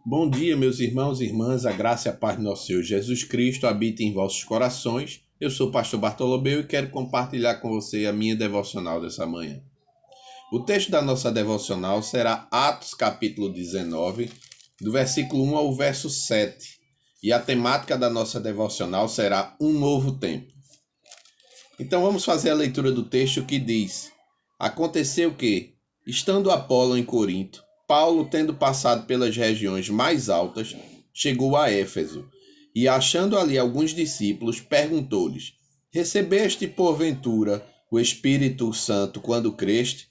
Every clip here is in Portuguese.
Bom dia, meus irmãos e irmãs, a graça e a paz do nosso Senhor Jesus Cristo habite em vossos corações. Eu sou o pastor Bartolomeu e quero compartilhar com você a minha devocional dessa manhã. O texto da nossa devocional será Atos capítulo 19, do versículo 1 ao verso 7. E a temática da nossa devocional será um novo tempo. Então vamos fazer a leitura do texto que diz: Aconteceu que, estando Apolo em Corinto, Paulo, tendo passado pelas regiões mais altas, chegou a Éfeso, e achando ali alguns discípulos, perguntou-lhes: Recebeste porventura o Espírito Santo quando creste?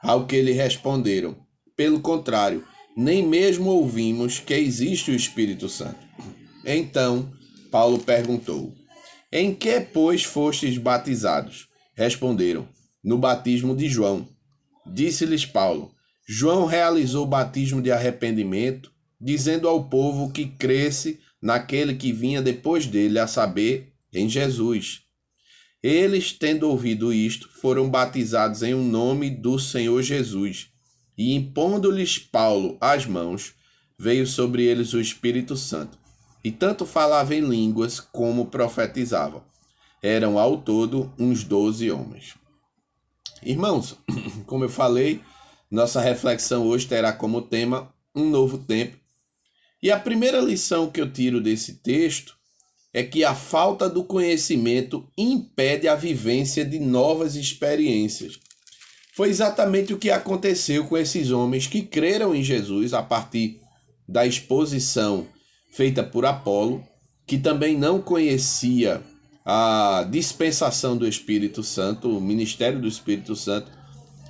Ao que lhe responderam: Pelo contrário, nem mesmo ouvimos que existe o Espírito Santo. Então Paulo perguntou: Em que, pois, fostes batizados? Responderam: No batismo de João. Disse-lhes Paulo: João realizou o batismo de arrependimento, dizendo ao povo que cresce naquele que vinha depois dele, a saber, em Jesus. Eles, tendo ouvido isto, foram batizados em nome do Senhor Jesus. E impondo-lhes Paulo as mãos, veio sobre eles o Espírito Santo. E tanto falavam em línguas como profetizavam. Eram ao todo uns 12 homens. Irmãos, como eu falei, nossa reflexão hoje terá como tema um novo tempo. E a primeira lição que eu tiro desse texto é que a falta do conhecimento impede a vivência de novas experiências. Foi exatamente o que aconteceu com esses homens que creram em Jesus a partir da exposição feita por Apolo, que também não conhecia a dispensação do Espírito Santo, o ministério do Espírito Santo,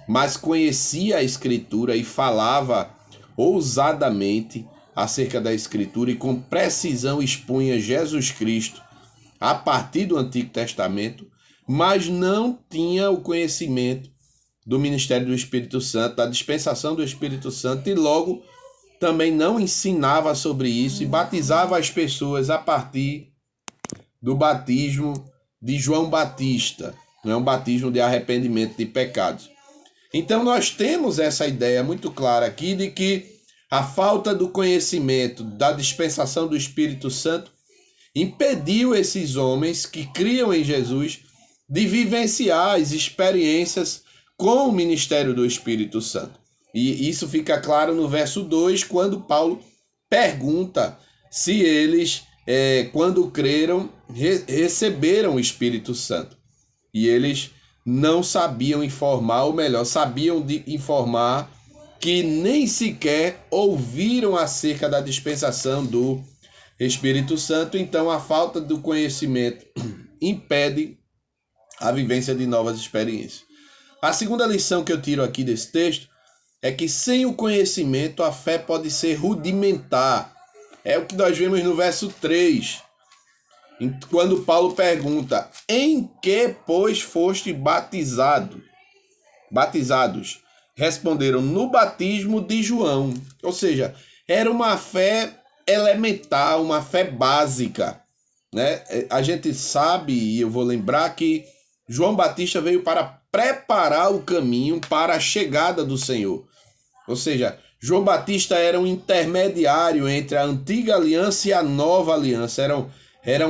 mas conhecia a Escritura e falava ousadamente acerca da Escritura e com precisão expunha Jesus Cristo a partir do Antigo Testamento, mas não tinha o conhecimento do ministério do Espírito Santo, da dispensação do Espírito Santo, e logo também não ensinava sobre isso e batizava as pessoas a partir do batismo de João Batista, um batismo de arrependimento de pecados. Então nós temos essa ideia muito clara aqui de que a falta do conhecimento da dispensação do Espírito Santo impediu esses homens que criam em Jesus de vivenciar as experiências com o ministério do Espírito Santo. E isso fica claro no verso 2, quando Paulo pergunta se eles, quando creram, receberam o Espírito Santo. E eles não sabiam informar, ou melhor, sabiam informar que nem sequer ouviram acerca da dispensação do Espírito Santo. Então a falta do conhecimento impede a vivência de novas experiências. A segunda lição que eu tiro aqui desse texto é que sem o conhecimento a fé pode ser rudimentar. É o que nós vemos no verso 3. Quando Paulo pergunta: Em que, pois, foste batizados? Responderam: No batismo de João. Ou seja, era uma fé elementar, uma fé básica, né? A gente sabe, e eu vou lembrar, que João Batista veio para preparar o caminho para a chegada do Senhor. Ou seja, João Batista era um intermediário entre a antiga aliança e a nova aliança. Era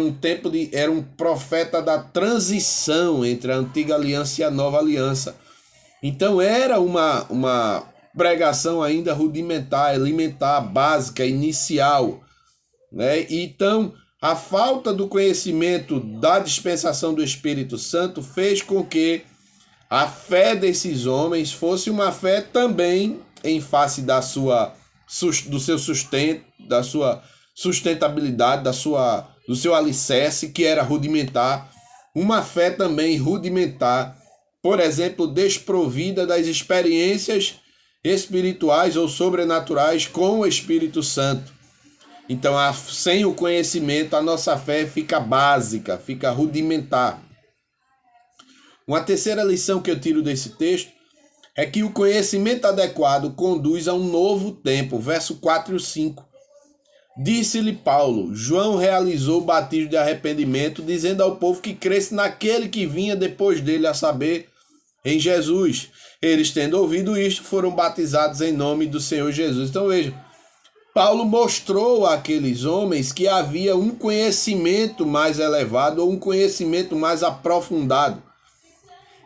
um profeta da transição entre a antiga aliança e a nova aliança. Então era uma pregação ainda rudimentar, elementar, básica, inicial, né? Então a falta do conhecimento da dispensação do Espírito Santo fez com que a fé desses homens fosse uma fé também em face do seu sustento, da sua sustentabilidade, do seu alicerce, que era rudimentar, uma fé também rudimentar, por exemplo, desprovida das experiências espirituais ou sobrenaturais com o Espírito Santo. Então, sem o conhecimento, a nossa fé fica básica, fica rudimentar. Uma terceira lição que eu tiro desse texto é que o conhecimento adequado conduz a um novo tempo. Verso 4 e 5. Disse-lhe Paulo: João realizou o batismo de arrependimento, dizendo ao povo que cresce naquele que vinha depois dele, a saber, em Jesus. Eles, tendo ouvido isto, foram batizados em nome do Senhor Jesus. Então veja, Paulo mostrou àqueles homens que havia um conhecimento mais elevado ou um conhecimento mais aprofundado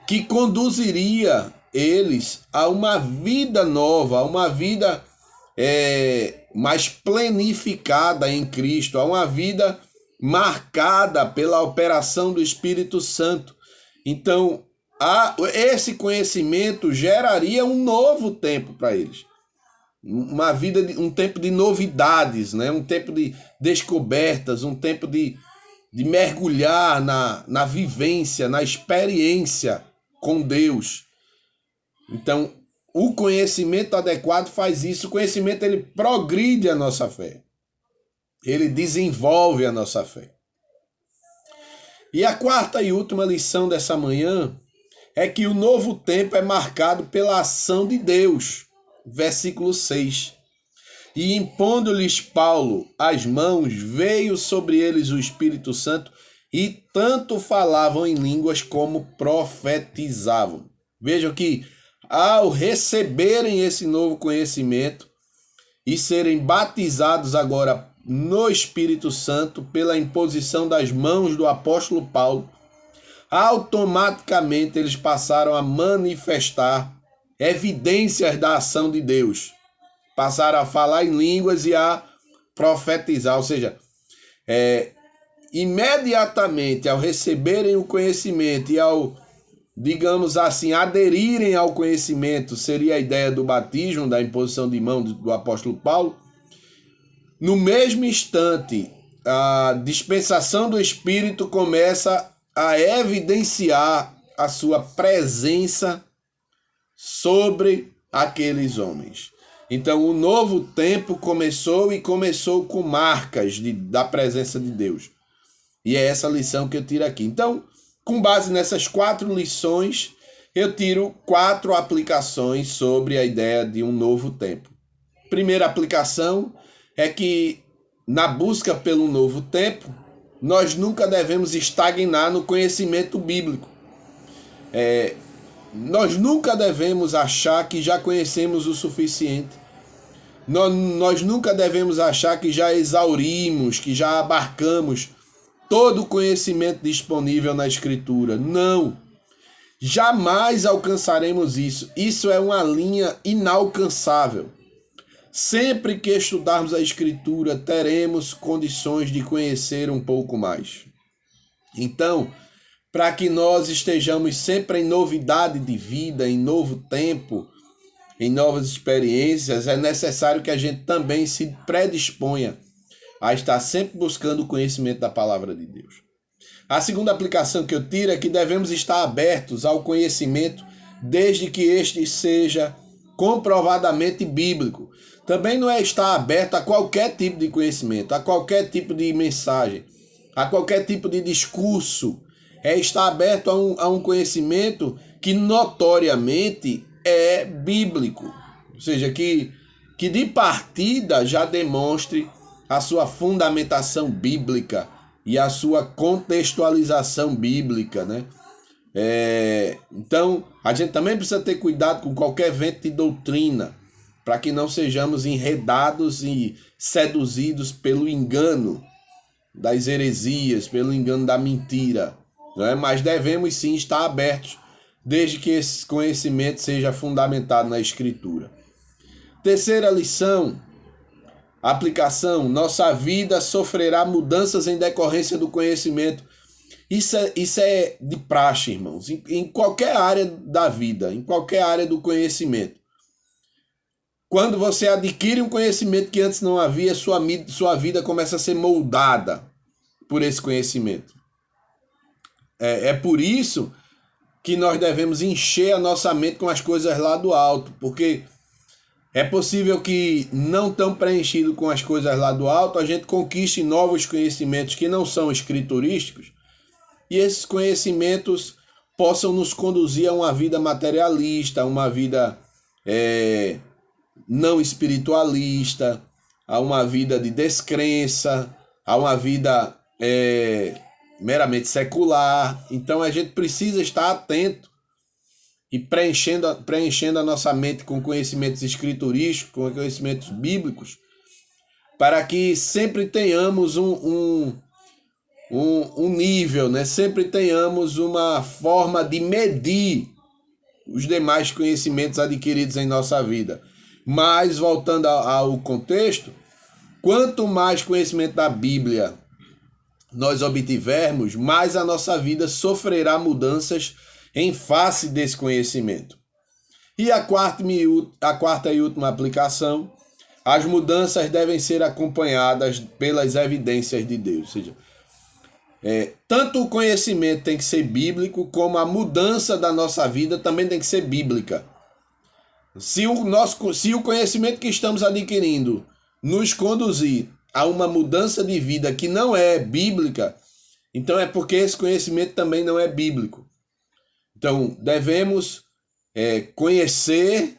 que conduziria eles a uma vida nova, a uma vida mais planificada em Cristo, a uma vida marcada pela operação do Espírito Santo. Então, esse conhecimento geraria um novo tempo para eles. Uma vida, um tempo de novidades, né? Um tempo de descobertas, um tempo de mergulhar na vivência, na experiência com Deus. Então, o conhecimento adequado faz isso. O conhecimento, ele progride a nossa fé. Ele desenvolve a nossa fé. E a quarta e última lição dessa manhã é que o novo tempo é marcado pela ação de Deus. Versículo 6. E impondo-lhes Paulo as mãos, veio sobre eles o Espírito Santo, e tanto falavam em línguas como profetizavam. Vejam que ao receberem esse novo conhecimento e serem batizados agora no Espírito Santo pela imposição das mãos do apóstolo Paulo, automaticamente eles passaram a manifestar evidências da ação de Deus. Passaram a falar em línguas e a profetizar, ou seja, imediatamente ao receberem o conhecimento e ao, digamos assim, aderirem ao conhecimento, seria a ideia do batismo, da imposição de mão do apóstolo Paulo, no mesmo instante, a dispensação do Espírito começa a evidenciar a sua presença sobre aqueles homens. Então, o novo tempo começou e começou com marcas da presença de Deus. E é essa lição que eu tiro aqui. Então, com base nessas 4 lições, eu tiro 4 aplicações sobre a ideia de um novo tempo. Primeira aplicação é que, na busca pelo novo tempo, nós nunca devemos estagnar no conhecimento bíblico. Nós nunca devemos achar que já conhecemos o suficiente. Nós nunca devemos achar que já exaurimos, que já abarcamos todo o conhecimento disponível na Escritura. Não! Jamais alcançaremos isso. Isso é uma linha inalcançável. Sempre que estudarmos a Escritura, teremos condições de conhecer um pouco mais. Então, para que nós estejamos sempre em novidade de vida, em novo tempo, em novas experiências, é necessário que a gente também se predisponha a estar sempre buscando o conhecimento da palavra de Deus. A segunda aplicação que eu tiro é que devemos estar abertos ao conhecimento desde que este seja comprovadamente bíblico. Também não é estar aberto a qualquer tipo de conhecimento, a qualquer tipo de mensagem, a qualquer tipo de discurso. É estar aberto a um conhecimento que notoriamente é bíblico. Ou seja, que de partida já demonstre a sua fundamentação bíblica e a sua contextualização bíblica, né? Então, a gente também precisa ter cuidado com qualquer vento de doutrina, para que não sejamos enredados e seduzidos pelo engano das heresias, pelo engano da mentira, não é? Mas devemos sim estar abertos, desde que esse conhecimento seja fundamentado na Escritura. Terceira lição, aplicação: nossa vida sofrerá mudanças em decorrência do conhecimento. Isso é de praxe, irmãos, em qualquer área da vida, em qualquer área do conhecimento. Quando você adquire um conhecimento que antes não havia, sua vida começa a ser moldada por esse conhecimento. É por isso que nós devemos encher a nossa mente com as coisas lá do alto, porque é possível que, não tão preenchido com as coisas lá do alto, a gente conquiste novos conhecimentos que não são escriturísticos, e esses conhecimentos possam nos conduzir a uma vida materialista, a uma vida não espiritualista, a uma vida de descrença, a uma vida meramente secular. Então a gente precisa estar atento e preenchendo a nossa mente com conhecimentos escriturísticos, com conhecimentos bíblicos, para que sempre tenhamos um nível, né? Sempre tenhamos uma forma de medir os demais conhecimentos adquiridos em nossa vida. Mas, voltando ao contexto, quanto mais conhecimento da Bíblia nós obtivermos, mais a nossa vida sofrerá mudanças em face desse conhecimento. E a quarta e última aplicação, as mudanças devem ser acompanhadas pelas evidências de Deus. Ou seja, tanto o conhecimento tem que ser bíblico, como a mudança da nossa vida também tem que ser bíblica. Se o conhecimento que estamos adquirindo nos conduzir a uma mudança de vida que não é bíblica, então é porque esse conhecimento também não é bíblico. Então, devemos conhecer,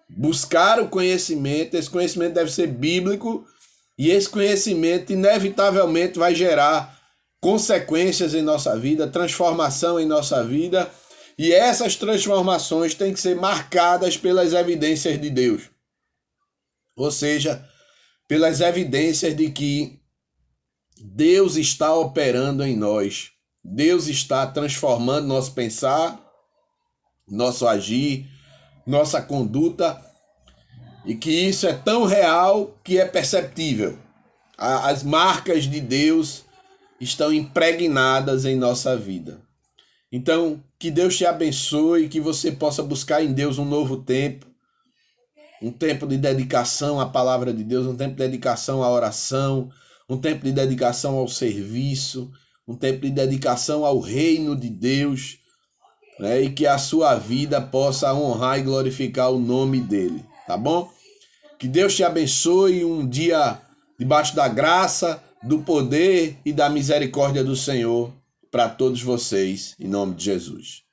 buscar o conhecimento. Esse conhecimento deve ser bíblico e esse conhecimento inevitavelmente vai gerar consequências em nossa vida, transformação em nossa vida, e essas transformações têm que ser marcadas pelas evidências de Deus. Ou seja, pelas evidências de que Deus está operando em nós. Deus está transformando nosso pensar, nosso agir, nossa conduta, e que isso é tão real que é perceptível. As marcas de Deus estão impregnadas em nossa vida. Então, que Deus te abençoe, que você possa buscar em Deus um novo tempo, um tempo de dedicação à palavra de Deus, um tempo de dedicação à oração, um tempo de dedicação ao serviço, um tempo de dedicação ao reino de Deus, né? E que a sua vida possa honrar e glorificar o nome dele, tá bom? Que Deus te abençoe, um dia debaixo da graça, do poder e da misericórdia do Senhor para todos vocês, em nome de Jesus.